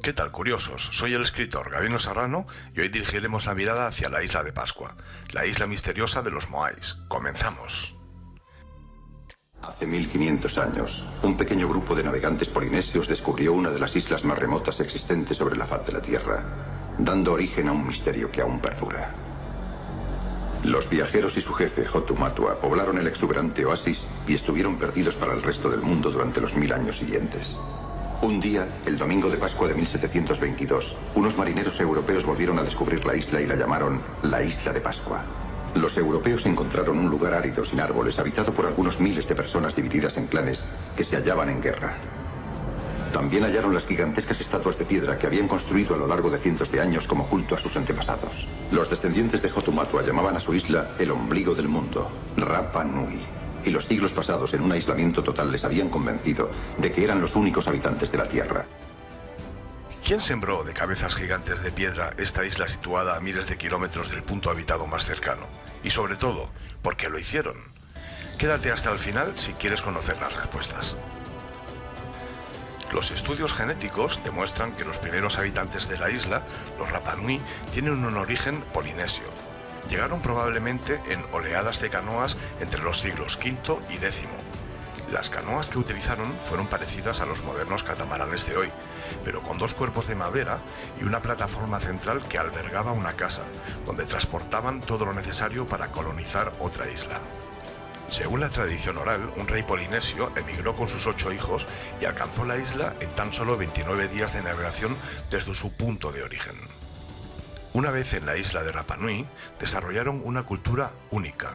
¿Qué tal, curiosos? Soy el escritor Gabino Serrano y hoy dirigiremos la mirada hacia la isla de Pascua, la isla misteriosa de los Moais. ¡Comenzamos! Hace 1500 años, un pequeño grupo de navegantes polinesios descubrió una de las islas más remotas existentes sobre la faz de la Tierra, dando origen a un misterio que aún perdura. Los viajeros y su jefe, Hotu Matua, poblaron el exuberante oasis y estuvieron perdidos para el resto del mundo durante los 1000 años siguientes. Un día, el domingo de Pascua de 1722, unos marineros europeos volvieron a descubrir la isla y la llamaron la Isla de Pascua. Los europeos encontraron un lugar árido sin árboles, habitado por algunos miles de personas divididas en clanes que se hallaban en guerra. También hallaron las gigantescas estatuas de piedra que habían construido a lo largo de cientos de años como culto a sus antepasados. Los descendientes de Hotu Matua llamaban a su isla el ombligo del mundo, Rapa Nui. Y los siglos pasados en un aislamiento total les habían convencido de que eran los únicos habitantes de la Tierra. ¿Quién sembró de cabezas gigantes de piedra esta isla situada a miles de kilómetros del punto habitado más cercano? Y sobre todo, ¿por qué lo hicieron? Quédate hasta el final si quieres conocer las respuestas. Los estudios genéticos demuestran que los primeros habitantes de la isla, los Rapa Nui, tienen un origen polinesio. Llegaron probablemente en oleadas de canoas entre los siglos V y X. Las canoas que utilizaron fueron parecidas a los modernos catamaranes de hoy, pero con dos cuerpos de madera y una plataforma central que albergaba una casa, donde transportaban todo lo necesario para colonizar otra isla. Según la tradición oral, un rey polinesio emigró con sus 8 hijos y alcanzó la isla en tan solo 29 días de navegación desde su punto de origen. Una vez en la isla de Rapa Nui, desarrollaron una cultura única,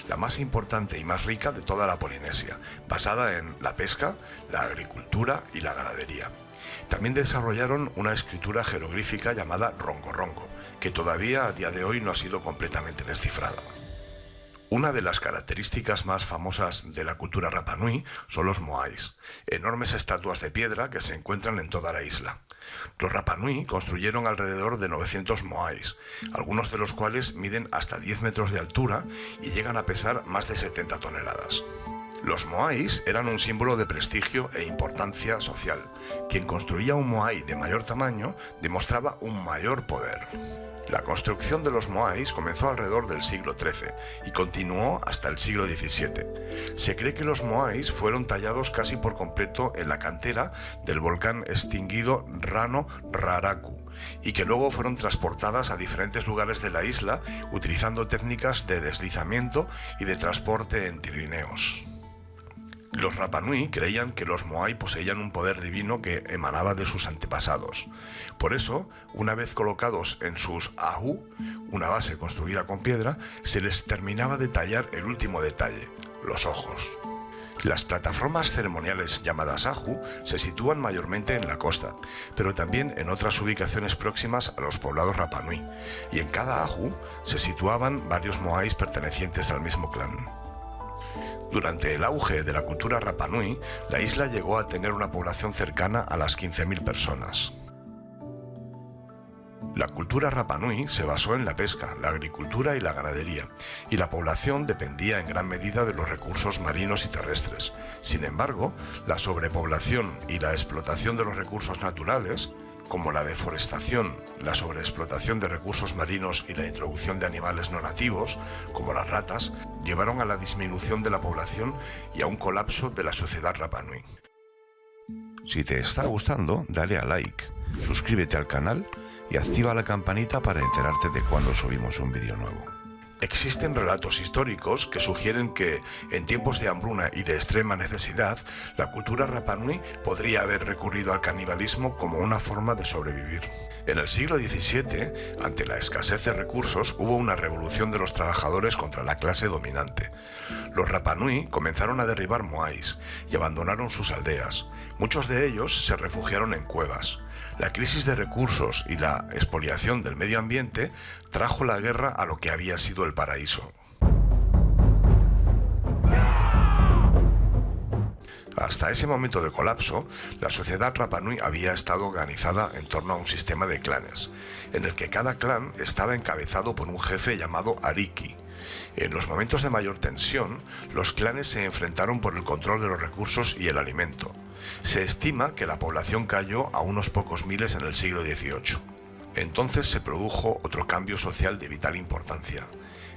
la más importante y más rica de toda la Polinesia, basada en la pesca, la agricultura y la ganadería. También desarrollaron una escritura jeroglífica llamada Rongo Rongo, que todavía a día de hoy no ha sido completamente descifrada. Una de las características más famosas de la cultura Rapa Nui son los Moais, enormes estatuas de piedra que se encuentran en toda la isla. Los Rapa Nui construyeron alrededor de 900 Moais, algunos de los cuales miden hasta 10 metros de altura y llegan a pesar más de 70 toneladas. Los Moais eran un símbolo de prestigio e importancia social. Quien construía un Moai de mayor tamaño demostraba un mayor poder. La construcción de los Moais comenzó alrededor del siglo XIII y continuó hasta el siglo XVII. Se cree que los Moais fueron tallados casi por completo en la cantera del volcán extinguido Rano Raraku y que luego fueron transportadas a diferentes lugares de la isla utilizando técnicas de deslizamiento y de transporte en trineos. Los Rapa Nui creían que los Moai poseían un poder divino que emanaba de sus antepasados. Por eso, una vez colocados en sus ahu, una base construida con piedra, se les terminaba de tallar el último detalle, los ojos. Las plataformas ceremoniales llamadas ahu se sitúan mayormente en la costa, pero también en otras ubicaciones próximas a los poblados Rapa Nui, y en cada ahu se situaban varios Moais pertenecientes al mismo clan. Durante el auge de la cultura Rapa Nui, la isla llegó a tener una población cercana a las 15.000 personas. La cultura Rapa Nui se basó en la pesca, la agricultura y la ganadería, y la población dependía en gran medida de los recursos marinos y terrestres. Sin embargo, la sobrepoblación y la explotación de los recursos naturales, como la deforestación, la sobreexplotación de recursos marinos y la introducción de animales no nativos, como las ratas, llevaron a la disminución de la población y a un colapso de la sociedad Rapa Nui. Si te está gustando, dale a like, suscríbete al canal y activa la campanita para enterarte de cuando subimos un vídeo nuevo. Existen relatos históricos que sugieren que, en tiempos de hambruna y de extrema necesidad, la cultura Rapa Nui podría haber recurrido al canibalismo como una forma de sobrevivir. En el siglo XVII, ante la escasez de recursos, hubo una revolución de los trabajadores contra la clase dominante. Los Rapa Nui comenzaron a derribar Moais y abandonaron sus aldeas. Muchos de ellos se refugiaron en cuevas. La crisis de recursos y la expoliación del medio ambiente trajo la guerra a lo que había sido el paraíso. Hasta ese momento de colapso, la sociedad Rapa Nui había estado organizada en torno a un sistema de clanes, en el que cada clan estaba encabezado por un jefe llamado Ariki. En los momentos de mayor tensión, los clanes se enfrentaron por el control de los recursos y el alimento. Se estima que la población cayó a unos pocos miles en el siglo XVIII. Entonces se produjo otro cambio social de vital importancia.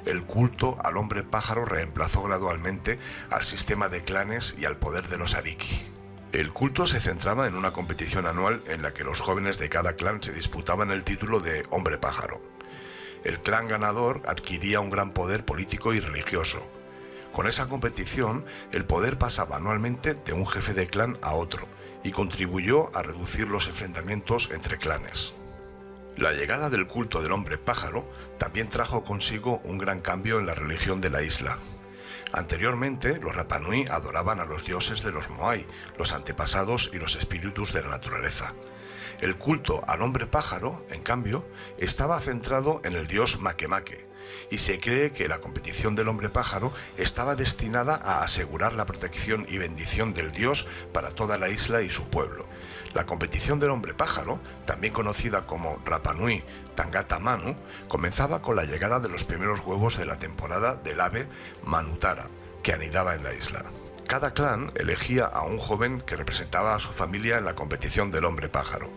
El culto al hombre pájaro reemplazó gradualmente al sistema de clanes y al poder de los ariki. El culto se centraba en una competición anual en la que los jóvenes de cada clan se disputaban el título de hombre pájaro. El clan ganador adquiría un gran poder político y religioso. Con esa competición, el poder pasaba anualmente de un jefe de clan a otro y contribuyó a reducir los enfrentamientos entre clanes. La llegada del culto del hombre pájaro también trajo consigo un gran cambio en la religión de la isla. Anteriormente, los Rapa Nui adoraban a los dioses de los Moai, los antepasados y los espíritus de la naturaleza. El culto al hombre pájaro, en cambio, estaba centrado en el dios Makemake, y se cree que la competición del hombre pájaro estaba destinada a asegurar la protección y bendición del dios para toda la isla y su pueblo. La competición del hombre pájaro, también conocida como Rapa Nui Tangata Manu, comenzaba con la llegada de los primeros huevos de la temporada del ave Manutara, que anidaba en la isla. Cada clan elegía a un joven que representaba a su familia en la competición del hombre pájaro.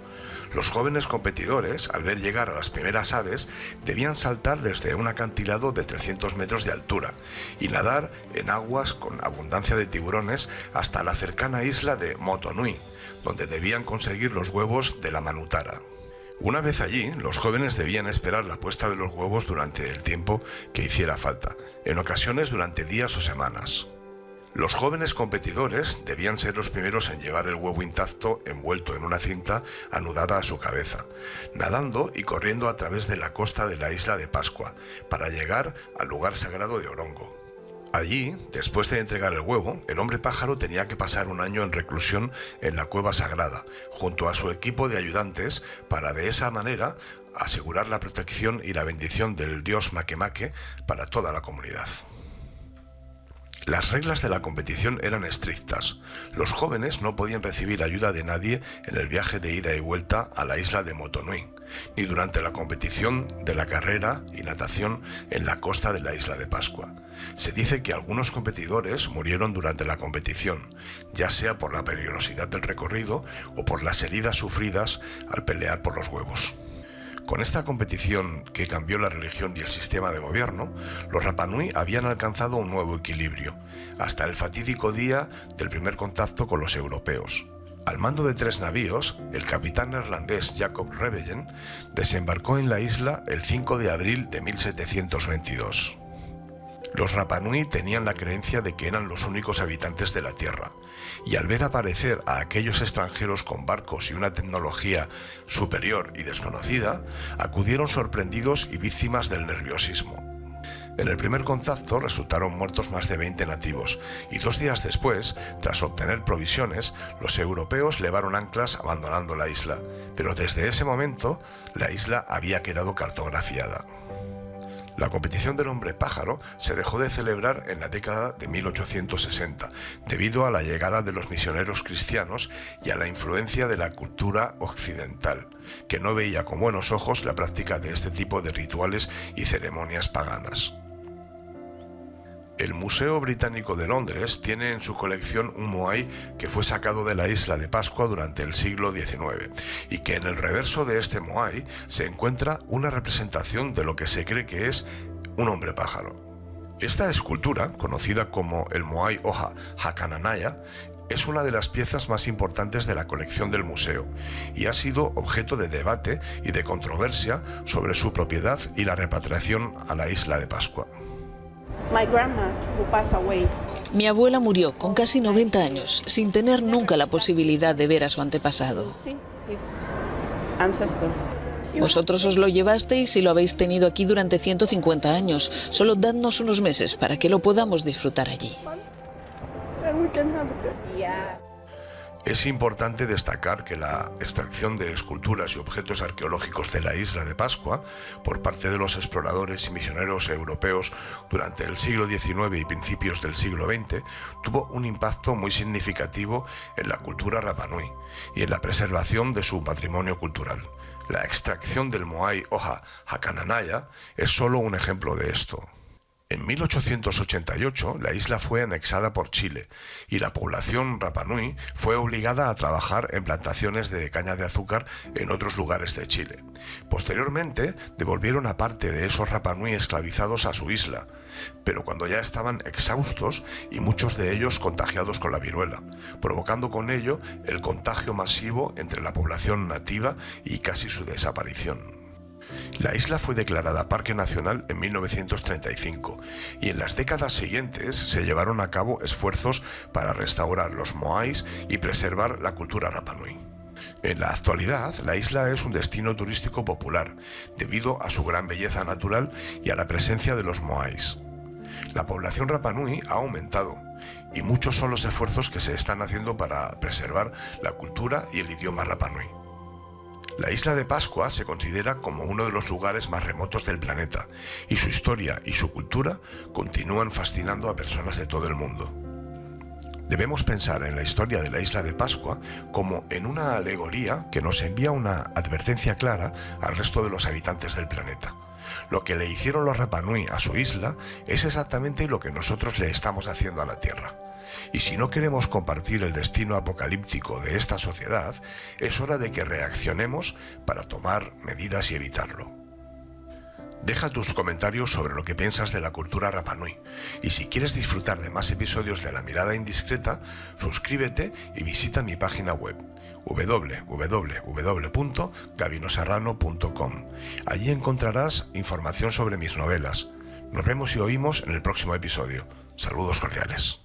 Los jóvenes competidores, al ver llegar a las primeras aves, debían saltar desde un acantilado de 300 metros de altura y nadar en aguas con abundancia de tiburones hasta la cercana isla de Motonui, donde debían conseguir los huevos de la Manutara. Una vez allí, los jóvenes debían esperar la puesta de los huevos durante el tiempo que hiciera falta, en ocasiones durante días o semanas. Los jóvenes competidores debían ser los primeros en llevar el huevo intacto envuelto en una cinta anudada a su cabeza, nadando y corriendo a través de la costa de la isla de Pascua, para llegar al lugar sagrado de Orongo. Allí, después de entregar el huevo, el hombre pájaro tenía que pasar un año en reclusión en la cueva sagrada, junto a su equipo de ayudantes, para de esa manera asegurar la protección y la bendición del dios Makemake para toda la comunidad. Las reglas de la competición eran estrictas. Los jóvenes no podían recibir ayuda de nadie en el viaje de ida y vuelta a la isla de Motonui, ni durante la competición de la carrera y natación en la costa de la isla de Pascua. Se dice que algunos competidores murieron durante la competición, ya sea por la peligrosidad del recorrido o por las heridas sufridas al pelear por los huevos. Con esta competición que cambió la religión y el sistema de gobierno, los Rapa Nui habían alcanzado un nuevo equilibrio, hasta el fatídico día del primer contacto con los europeos. Al mando de 3 navíos, el capitán neerlandés Jacob Rebellen desembarcó en la isla el 5 de abril de 1722. Los Rapa Nui tenían la creencia de que eran los únicos habitantes de la Tierra, y al ver aparecer a aquellos extranjeros con barcos y una tecnología superior y desconocida, acudieron sorprendidos y víctimas del nerviosismo. En el primer contacto resultaron muertos más de 20 nativos, y 2 días después, tras obtener provisiones, los europeos levaron anclas abandonando la isla, pero desde ese momento la isla había quedado cartografiada. La competición del hombre pájaro se dejó de celebrar en la década de 1860 debido a la llegada de los misioneros cristianos y a la influencia de la cultura occidental, que no veía con buenos ojos la práctica de este tipo de rituales y ceremonias paganas. El Museo Británico de Londres tiene en su colección un moai que fue sacado de la isla de Pascua durante el siglo XIX y que en el reverso de este moai se encuentra una representación de lo que se cree que es un hombre pájaro. Esta escultura, conocida como el Moai Oha Hakananaya, es una de las piezas más importantes de la colección del museo y ha sido objeto de debate y de controversia sobre su propiedad y la repatriación a la isla de Pascua. Mi abuela murió con casi 90 años, sin tener nunca la posibilidad de ver a su antepasado. Vosotros os lo llevasteis y lo habéis tenido aquí durante 150 años. Solo dadnos unos meses para que lo podamos disfrutar allí. Es importante destacar que la extracción de esculturas y objetos arqueológicos de la isla de Pascua por parte de los exploradores y misioneros europeos durante el siglo XIX y principios del siglo XX tuvo un impacto muy significativo en la cultura Rapa Nui y en la preservación de su patrimonio cultural. La extracción del Moai Oha Hakananaya es solo un ejemplo de esto. En 1888 la isla fue anexada por Chile y la población Rapa Nui fue obligada a trabajar en plantaciones de caña de azúcar en otros lugares de Chile. Posteriormente devolvieron a parte de esos Rapa Nui esclavizados a su isla, pero cuando ya estaban exhaustos y muchos de ellos contagiados con la viruela, provocando con ello el contagio masivo entre la población nativa y casi su desaparición. La isla fue declarada Parque Nacional en 1935 y en las décadas siguientes se llevaron a cabo esfuerzos para restaurar los moais y preservar la cultura Rapa Nui. En la actualidad, la isla es un destino turístico popular debido a su gran belleza natural y a la presencia de los moais. La población Rapa Nui ha aumentado y muchos son los esfuerzos que se están haciendo para preservar la cultura y el idioma Rapa Nui. La isla de Pascua se considera como uno de los lugares más remotos del planeta y su historia y su cultura continúan fascinando a personas de todo el mundo. Debemos pensar en la historia de la isla de Pascua como en una alegoría que nos envía una advertencia clara al resto de los habitantes del planeta. Lo que le hicieron los Rapa Nui a su isla es exactamente lo que nosotros le estamos haciendo a la Tierra. Y si no queremos compartir el destino apocalíptico de esta sociedad, es hora de que reaccionemos para tomar medidas y evitarlo. Deja tus comentarios sobre lo que piensas de la cultura Rapa Nui. Y si quieres disfrutar de más episodios de La Mirada Indiscreta, suscríbete y visita mi página web www.gabinoserrano.com. Allí encontrarás información sobre mis novelas. Nos vemos y oímos en el próximo episodio. Saludos cordiales.